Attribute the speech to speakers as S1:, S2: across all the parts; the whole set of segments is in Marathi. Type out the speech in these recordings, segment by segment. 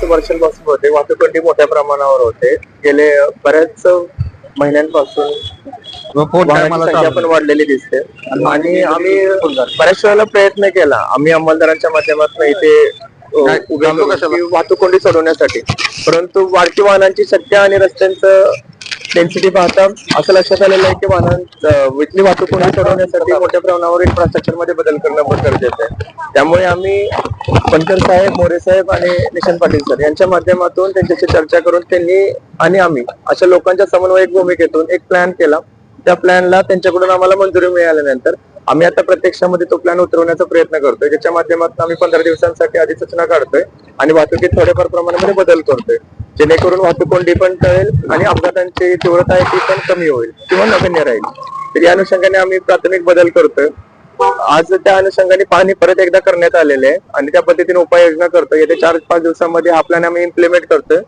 S1: वर्षांपासून होते. वाहतूक मोठ्या प्रमाणावर होते. गेले बऱ्याच महिन्यांपासून वाहनांची संख्या पण वाढलेली दिसते आणि आम्ही बऱ्याच वेळेला प्रयत्न केला. आम्ही अंमलदारांच्या माध्यमातून इथे उभे करून ती वाहतूक कोंडी सोडवण्यासाठी, परंतु वाढती वाहनांची संख्या आणि रस्त्यांचं डेन्सिटी पाहता असं लक्षात आलेलं आहे की इथली वाहतूक कोंडी सोडवण्यासाठी मोठ्या प्रमाणावर इन्फ्रास्ट्रक्चर मध्ये बदल करणं पण गरजेचं आहे. त्यामुळे आम्ही बनकर साहेब, मोरे साहेब आणि निशांत पाटील सर यांच्या माध्यमातून त्यांच्याशी चर्चा करून त्यांनी आणि आम्ही अशा लोकांच्या समन्वयक भूमिकेतून एक प्लॅन केला. त्या प्लॅनला त्यांच्याकडून आम्हाला मंजुरी मिळाल्यानंतर आम्ही आता प्रत्यक्षामध्ये तो प्लॅन उतरवण्याचा प्रयत्न करतोय, ज्याच्या माध्यमातून आम्ही 15 दिवसांसाठी आधी सूचना काढतोय आणि वाहतुकीत थोड्याफार प्रमाणामध्ये बदल करतोय, जेणेकरून वाहतूक कोंडी पण टळेल आणि अपघातांची तीव्रता आहे ती पण कमी होईल किंवा नगण्य राहील. तर या अनुषंगाने आम्ही प्राथमिक बदल करतोय. आज त्या अनुषंगाने पाहणी परत एकदा करण्यात आलेले आहे आणि त्या पद्धतीने उपाययोजना करतोय. येत्या 4-5 दिवसांमध्ये हा प्लॅन आम्ही इम्प्लिमेंट करतोय.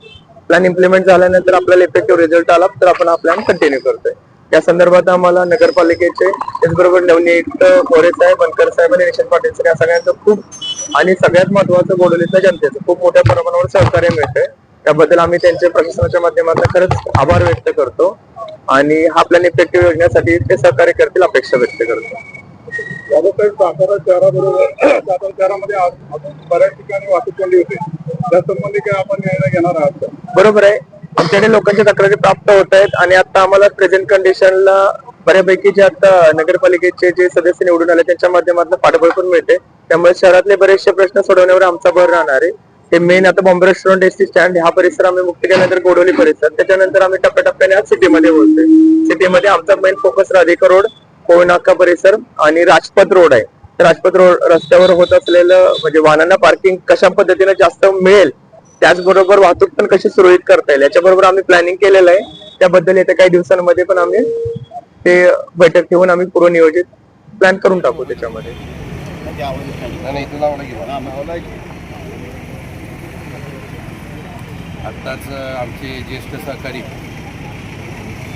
S1: प्लॅन इम्प्लिमेंट झाल्यानंतर आपल्याला इफेक्टिव्ह रिझल्ट आला तर आपण हा प्लॅन कंटिन्यू करतोय. या संदर्भात आम्हाला नगरपालिकेचे त्याचबरोबर नवनियुक्त मोरे साहेब, बनकर साहेब आणि निशांत पाटील सर या सगळ्यांचं खूप आणि सगळ्यात महत्वाचं बोडवलीतल्या जनतेचं खूप मोठ्या प्रमाणावर सहकार्य मिळतंय. त्याबद्दल आम्ही त्यांच्या प्रशासनाच्या माध्यमातून खरंच आभार व्यक्त करतो आणि हा प्लॅन इफेक्टिव्ह योजण्यासाठी ते सहकार्य करतील अपेक्षा व्यक्त करतो.
S2: सातारा शहरामध्ये अजून बऱ्याच ठिकाणी वाहतूक कोंडी होते, त्या संबंधी काय आपण निर्णय घेणार आहात?
S1: बरोबर आहे. आमच्याकडे लोकांच्या तक्रारी प्राप्त होत आहेत आणि आता आम्हाला प्रेझेंट कंडिशनला बऱ्यापैकी जे आता नगरपालिकेचे जे सदस्य निवडून आले त्यांच्या माध्यमातून पाठबळ पण मिळते. त्यामुळे शहरातले बरेचसे प्रश्न सोडवण्यावर आमचा भर राहणार आहे. ते मेन आता बॉम्बे रेस्टॉरंट, एसटी स्टँड हा परिसर आम्ही मुक्त केल्यानंतर गोडवली परिसर, त्याच्यानंतर आम्ही टप्प्याटप्प्याने आज सिटीमध्ये बोलतोय. सिटीमध्ये आमचा मेन फोकस राधिका रोड, कोळनाका परिसर आणि राजपथ रोड आहे. तर राजपथ रोड रस्त्यावर होत असलेलं म्हणजे वाहनांना पार्किंग कशा पद्धतीने जास्त मिळेल, त्याचबरोबर वाहतूक पण कशी सुरळीत करता येईल याच्याबरोबर आम्ही प्लॅनिंग केलेलं आहे. त्याबद्दल येत्या काही दिवसांमध्ये पण आम्ही ते बैठक घेऊन आम्ही पूर्वनियोजित प्लॅन करून टाकू. त्याच्यामध्ये
S3: आत्ताच आमचे ज्येष्ठ सहकारी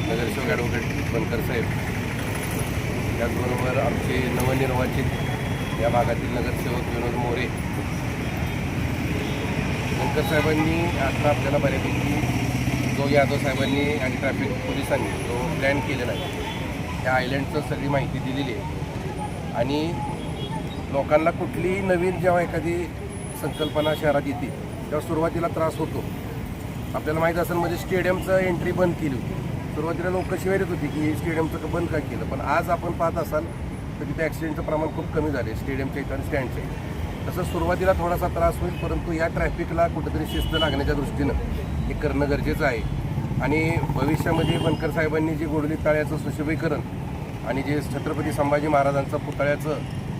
S3: नगरसेवक ॲडव्होकेट बनकर साहेब, त्याचबरोबर आमचे नवनिर्वाचित या भागातील नगरसेवक विनोद मोरे, बनकर साहेबांनी आता आपल्याला बऱ्यापैकी जो यादव साहेबांनी आणि ट्रॅफिक पोलिसांनी जो प्लॅन केलेला आहे त्या आयलँडचं सगळी माहिती दिलेली आहे. आणि लोकांना कुठलीही नवीन जेव्हा एखादी संकल्पना शहरात येते तेव्हा सुरुवातीला त्रास होतो. आपल्याला माहीत असेल म्हणजे स्टेडियमचं एंट्री बंद केली होती. सुरुवातीला लोक शिवारीत होती की स्टेडियमचं बंद का केलं, पण आज आपण पाहत असाल तर तिथे ॲक्सिडेंटचं प्रमाण खूप कमी झाले स्टेडियमच्या इथं आणि स्टँडच्या इथं. तसं सुरुवातीला थोडासा त्रास होईल, परंतु या ट्रॅफिकला कुठेतरी शिस्त लागण्याच्या दृष्टीनं हे करणं गरजेचं आहे. आणि भविष्यामध्ये बनकर साहेबांनी जे गोडली तळ्याचं सुशोभीकरण आणि जे छत्रपती संभाजी महाराजांचं पुतळ्याचं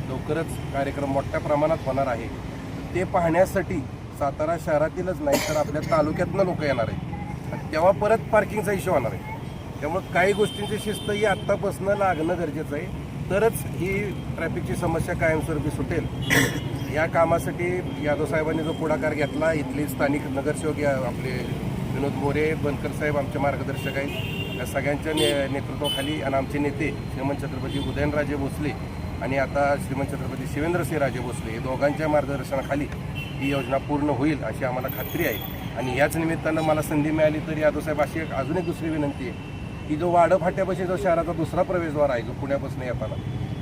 S3: लवकरच कार्यक्रम मोठ्या प्रमाणात होणार आहे, ते पाहण्यासाठी सातारा शहरातीलच नाही तर आपल्या तालुक्यातनं लोक येणार आहेत आणि तेव्हा परत पार्किंगचा इश्यू होणार आहे. त्यामुळे काही गोष्टींची शिस्त ही आत्तापासून लागणं गरजेचं आहे, तरच ही ट्रॅफिकची समस्या कायमस्वरूपी सुटेल. या कामासाठी यादव साहेबांनी जो पुढाकार घेतला, इथले स्थानिक नगरसेवक आपले विनोद मोरे, बनकर साहेब आमचे मार्गदर्शक आहेत, या सगळ्यांच्या नेतृत्वाखाली आणि आमचे नेते श्रीमंत छत्रपती उदयनराजे भोसले आणि आता श्रीमंत छत्रपती शिवेंद्रसिंहराजे भोसले हे दोघांच्या मार्गदर्शनाखाली ही योजना पूर्ण होईल अशी आम्हाला खात्री आहे. आणि याच निमित्तानं मला संधी मिळाली तर यादव साहेब अशी अजून एक दुसरी विनंती आहे की जो वाडं फाट्यापाशी जो शहराचा दुसरा प्रवेशद्वार आहे जो पुण्यापासून येताना,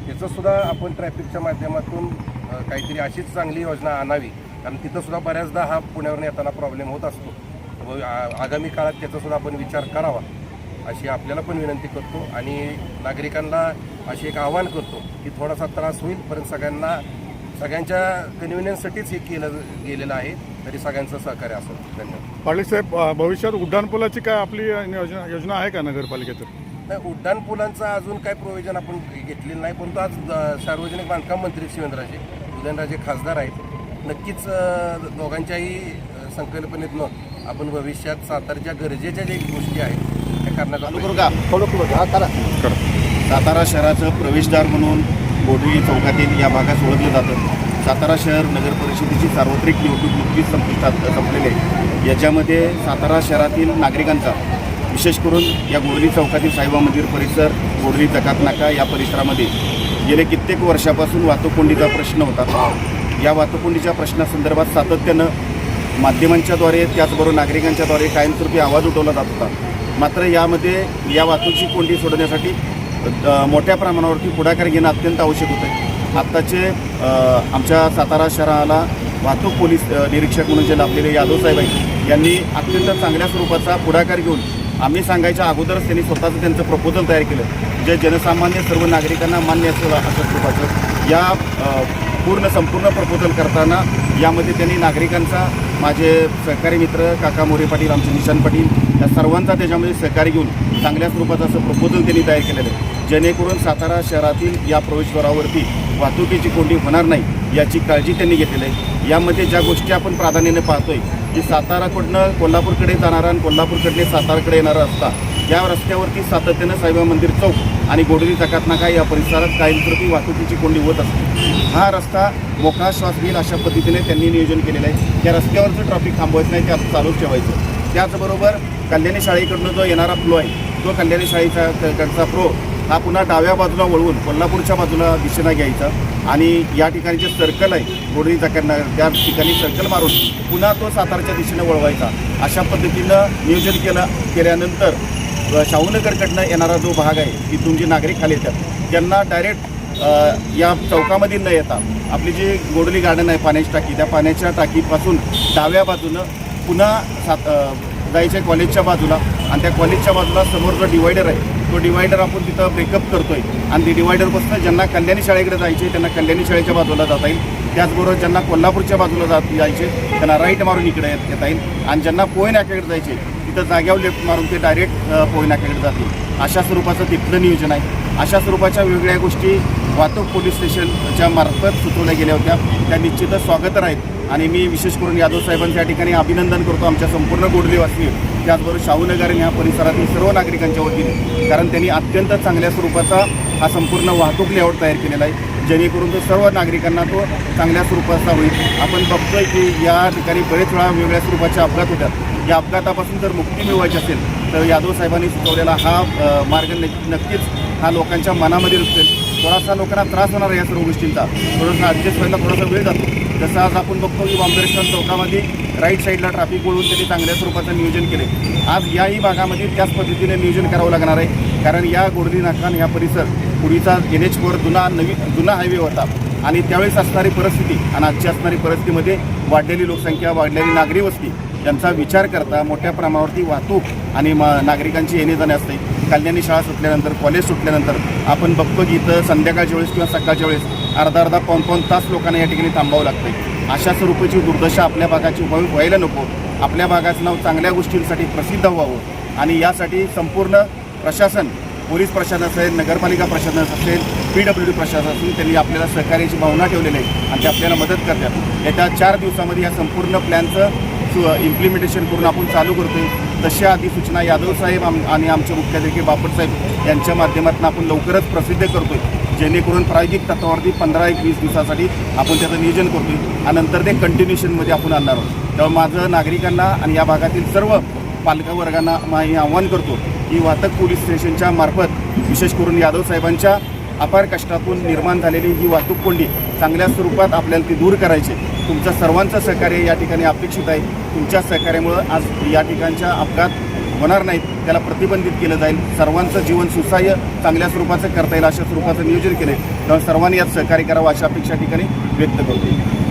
S3: त्याचंसुद्धा आपण ट्रॅफिकच्या माध्यमातून काहीतरी अशीच चांगली योजना आणावी, कारण तिथंसुद्धा बऱ्याचदा हा पुण्यावरून येताना प्रॉब्लेम होत असतो. आगामी काळात त्याचासुद्धा आपण विचार करावा अशी आपल्याला पण विनंती करतो आणि नागरिकांना असे एक आवाहन करतो की थोडासा त्रास होईल, परंतु सगळ्यांच्या कन्व्हिनियन्ससाठीच हे केलं गेलेलं आहे, तरी सगळ्यांचं सहकार्य असेल. धन्यवाद.
S2: पाटील साहेब, भविष्यात उड्डाणपुलाची काय आपली योजना आहे का नगरपालिकेतून?
S3: नाही, उड्डाणपुलांचं अजून काय प्रोव्हिजन आपण घेतलेलं नाही, परंतु आज सार्वजनिक बांधकाम मंत्री उदयनराजे खासदार आहेत. नक्कीच दोघांच्याही संकल्पनेतनं आपण भविष्यात सातारच्या गरजेच्या ज्या गोष्टी आहेत त्या करण्याचा
S4: सातारा शहराचं प्रवेशद्वार म्हणून गोडवी चौकातील या भागात ओळखलं जातं. सातारा शहर नगर परिषदेची सार्वत्रिक निवडणूक नुकतीच संपलेली आहे. याच्यामध्ये सातारा शहरातील नागरिकांचा विशेष करून या गोडवी चौकातील साईबा मंदिर परिसर, गोडवी जकात नाका या परिसरामध्ये गेले कित्येक वर्षापासून वाहतूक कोंडीचा प्रश्न होता. या वाहतूक कोंडीच्या प्रश्नासंदर्भात सातत्यानं माध्यमांच्याद्वारे त्याचबरोबर नागरिकांच्याद्वारे कायमस्वरूपी आवाज उठवला जात होता. मात्र यामध्ये या वाहतुकीची कोंडी सोडवण्यासाठी मोठ्या प्रमाणावरती पुढाकार घेणं अत्यंत आवश्यक होतं. आत्ताचे आमच्या सातारा शहराला वाहतूक पोलीस निरीक्षक म्हणून जे लाभलेले यादव साहेब आहेत यांनी अत्यंत चांगल्या स्वरूपाचा पुढाकार घेऊन आम्ही सांगायच्या अगोदरच त्यांनी स्वतःचं त्यांचं प्रपोजल तयार केलं जे जनसामान्य सर्व नागरिकांना मान्य असेल अशा स्वरूपाचं. या संपूर्ण प्रपोजल करताना यामध्ये त्यांनी नागरिकांचा, माझे सहकारी मित्र काका मोरे पाटील, आमचे निशांत पाटील या सर्वांचा त्याच्यामध्ये सहकार्य घेऊन चांगल्या स्वरूपाचं असं प्रपोजल त्यांनी तयार केलेलं आहे जेणेकरून सातारा शहरातील या प्रवेशद्वारावरती वाहतुकीची कोंडी होणार नाही याची काळजी त्यांनी घेतलेली आहे. यामध्ये ज्या गोष्टी आपण प्राधान्याने पाहतोय की साताराकडनं कोल्हापूरकडे जाणारा आणि कोल्हापूरकडे साताराकडे येणारा रस्ता, या रस्त्यावरती सातत्यानं साईबाबा मंदिर चौक आणि गोडोली जकात नाका या परिसरात कायमस्वरूपी वाहतुकीची कोंडी होत असते. हा रस्ता मोकळा श्वास घेईल अशा पद्धतीने त्यांनी नियोजन केलेलं आहे. त्या रस्त्यावरचं ट्रॅफिक थांबवायचं नाही, ते आता चालूच ठेवायचं. त्याचबरोबर कल्याणी शाळेकडनं जो येणारा फ्लो आहे तो कल्याणी शाळेचा फ्लो हा पुन्हा डाव्या बाजूला वळवून कोल्हापूरच्या बाजूला दिशेनं घ्यायचा आणि या ठिकाणी जे सर्कल आहे गोडोली जकात त्या ठिकाणी सर्कल मारून पुन्हा तो सातारच्या दिशेनं वळवायचा. अशा पद्धतीनं नियोजन केल्यानंतर शाहूनगरकडनं येणारा जो भाग आहे तिथून जे नागरिक खाली येतात त्यांना डायरेक्ट या चौकामध्ये न येता आपली जी गोडोली गार्डन आहे पाण्याची टाकी, त्या पाण्याच्या टाकीपासून डाव्या बाजूनं पुन्हा जायचे कॉलेजच्या बाजूला आणि त्या कॉलेजच्या बाजूला समोर जो डिवायडर आहे तो डिवायडर आपण तिथं ब्रेकअप करतोय आणि ती डिवायडरपासून ज्यांना कल्याणी शाळेकडे जायचे त्यांना कल्याणी शाळेच्या बाजूला जाता येईल. त्याचबरोबर ज्यांना कोल्हापूरच्या बाजूला जायचे त्यांना राईट मारून इकडे येता येईल आणि ज्यांना पोहे नाक्याकडे जायचे तिथं जाग्यावर लेफ्ट मारून ते डायरेक्ट पोहे नाक्याकडे जातील. अशा स्वरूपाचं तिथलं नियोजन आहे. अशा स्वरूपाच्या वेगवेगळ्या गोष्टी वाहतूक पोलीस स्टेशनच्या मार्फत सुचवल्या गेल्या होत्या, त्या निश्चितच स्वागत आहेत. आणि मी विशेष करून यादव साहेबांचं या ठिकाणी अभिनंदन करतो आमच्या संपूर्ण गोडलीवासी त्याचबरोबर शाहूनगर ह्या परिसरातील सर्व नागरिकांच्या वतीने, कारण त्यांनी अत्यंत चांगल्या स्वरूपाचा हा संपूर्ण वाहतूक लेआउट तयार केलेला आहे जेणेकरून तो सर्व नागरिकांना तो चांगल्या स्वरूपाचा होईल. आपण बघतोय की या ठिकाणी बरेच वेळा वेगवेगळ्या स्वरूपाचे अपघात होतात. या अपघातापासून जर मुक्ती मिळवायची असेल तर यादव साहेबांनी सुचवलेला हा मार्ग नक्कीच हा लोकांच्या मनामध्ये रुजवेल. थोडासा लोकांना त्रास होणार या सर्व गोष्टींचा, थोडासा ॲडजस्ट व्हायला थोडासा वेळ जातो. जसं आज आपण बघतो की बॉम्बे चौकामध्ये राईट साईडला ट्रॅफिक वळून त्यांनी चांगल्या स्वरूपाचं नियोजन केले. आज याही भागामध्ये त्याच पद्धतीने नियोजन करावं लागणार आहे, कारण या गोडली नाका या परिसर पूर्वीचा NH4 जुना हायवे होता आणि त्यावेळेस असणारी परिस्थिती आणि आजची असणारी परिस्थितीमध्ये वाढलेली लोकसंख्या, वाढलेली नागरी वस्ती यांचा विचार करता मोठ्या प्रमाणावरती वाहतूक आणि नागरिकांची येणे जाणे असते. कल्याणी शाळा सुटल्यानंतर, कॉलेज सुटल्यानंतर आपण बघतो की इथं संध्याकाळच्या वेळेस किंवा सकाळच्या वेळेस अर्धा पाऊण तास लोकांना या ठिकाणी थांबावं लागतं. अशा स्वरूपाची दुर्दशा आपल्या भागाची व्हायला नको. आपल्या भागाचं नाव चांगल्या गोष्टींसाठी प्रसिद्ध व्हावं आणि यासाठी संपूर्ण प्रशासन, पोलीस प्रशासन असेल, नगरपालिका प्रशासन असेल, PWD प्रशासन असेल, त्यांनी आपल्याला सहकार्याची भावना ठेवलेली आहे आणि ते आपल्याला मदत करतात. येत्या 4 दिवसामध्ये या संपूर्ण प्लॅनचं इम्प्लिमेंटेशन करून आपण चालू करतोय. तशा अधिसूचना यादव साहेब आणि आमचे मुख्याधिकारी बापट साहेब यांच्या माध्यमातून आपण लवकरच प्रसिद्ध करतोय जेणेकरून प्रायोगिक तत्वावरती 15-20 दिवसासाठी आपण त्याचं नियोजन करतोय आणि नंतर ते कंटिन्युएशनमध्ये आपण आणणार आहोत. त्यामुळे माझं नागरिकांना आणि या भागातील सर्व पालकवर्गांना मी आव्हान करतो की वाहतूक पोलीस स्टेशनच्या मार्फत विशेष करून यादव साहेबांच्या अपार कष्टातून निर्माण झालेली ही वाहतूक कोंडी चांगल्या स्वरूपात आपल्याला ती दूर करायची. तुमचं सर्वांचं सहकार्य या ठिकाणी अपेक्षित आहे. तुमच्या सहकार्यामुळं आज या ठिकाणच्या अपघात होणार नाहीत, त्याला प्रतिबंधित केलं जाईल. सर्वांचं जीवन सुसह्य चांगल्या स्वरूपाचं करता येईल अशा स्वरूपाचं नियोजन केलं आहे. त्यामुळे सर्वांनी यात सहकार्य करावं अशा अपेक्षा ठिकाणी व्यक्त करतो.